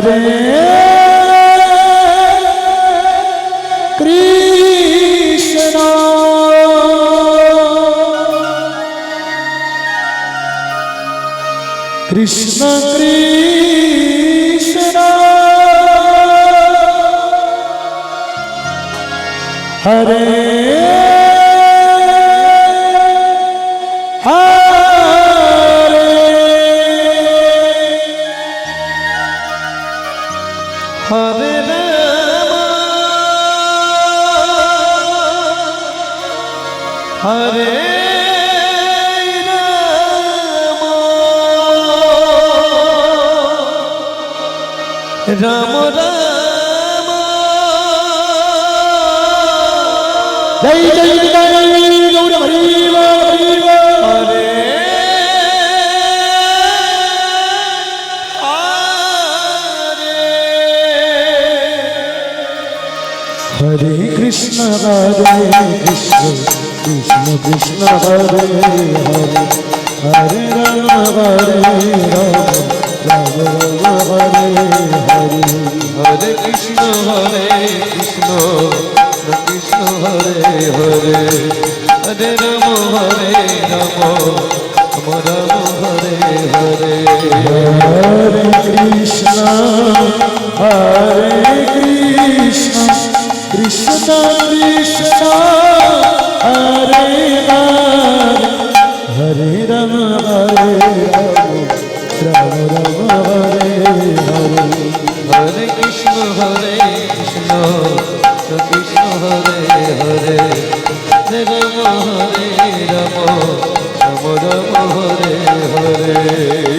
Hare Krishna Krishna Krishna Hare Hare Hare Ram Hare Ram Ram Jai Jai Jai Gaur Hari Hare Hare Krishna Krishna Krishna Hare Hare Hare Ram Ram Ram Hare Hare Hare Krishna Krishna Krishna Hare Hare Hare Ram Ram Ram Hare Hare Hare Krishna Krishna Krishna Hare Hare Hare Ram Ram Ram Hare Hare Hare Krishna Krishna Hare Hare Hare Ram Ram Ram Hare Hare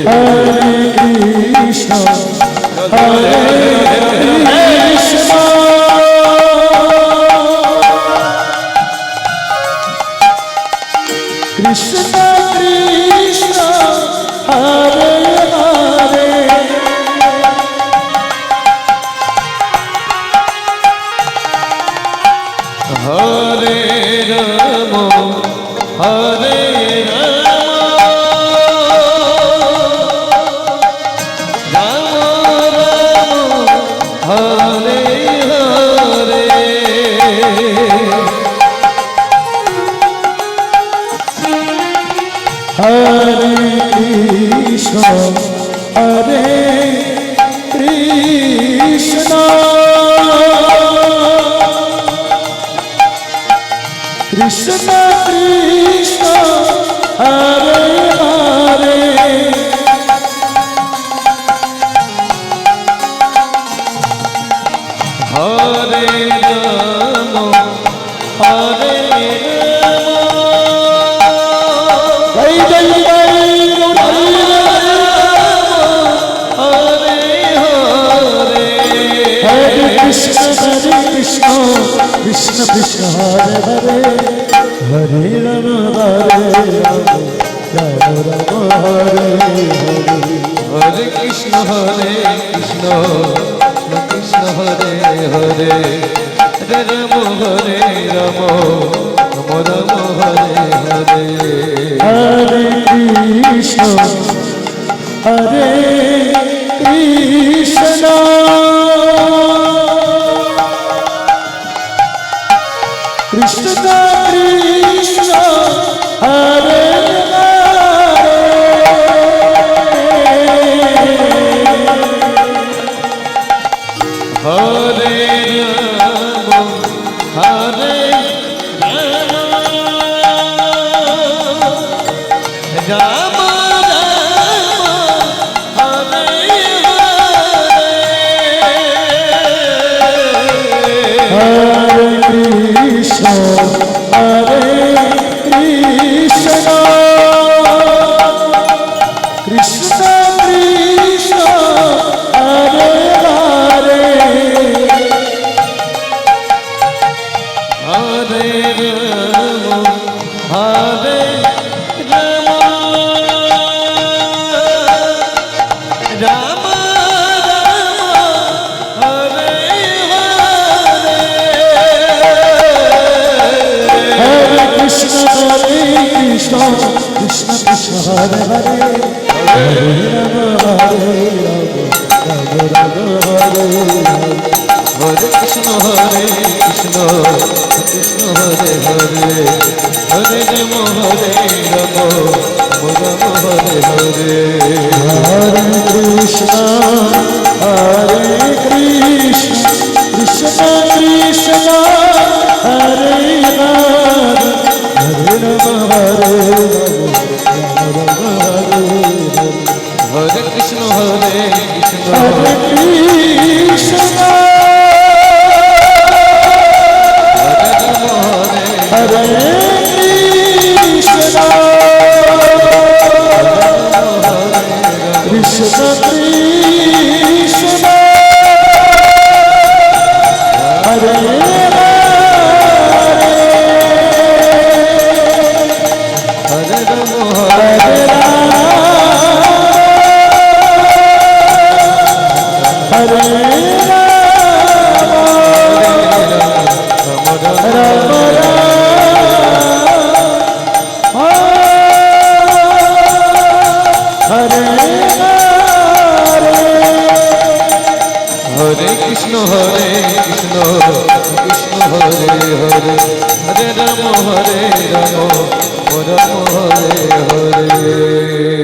Hare Krishna Krishna Krishna Hare Hare Hare Ram Hare Hare Krishna Hare Krishna Krishna Krishna Hare Hare Hare Ram Hare Jai Jai Jai Hare Krishna Krishna Krishna Hare Hare Hare Ram Ram Hare Hare Hare Krishna Krishna Krishna Hare Hare Hare Ram Ram Ram Hare Hare Hare Krishna Krishna Krishna Krishna Hare Hare Ram Hare Ram Hare Krishna Krishna Krishna Hare Hare Hare Ram Hare Ram Ram Hare Hare Krishna Krishna Krishna Hare Hare Hare Ram Hare Krishna Krishna Hare Hare Hare Ram Ram Hare Hare Hare Krishna, Krishna Krishna, Hare Rama, Hare Rama, Rama Rama, Hare Krishna Krishna Hare Krishna, Hare Ram Hare Hare Krishna, Krishna Krishna, Hare Hare Ram Hare Hare Hare Krishna Krishna Hare Hare Hare Ram Ram Hare Hare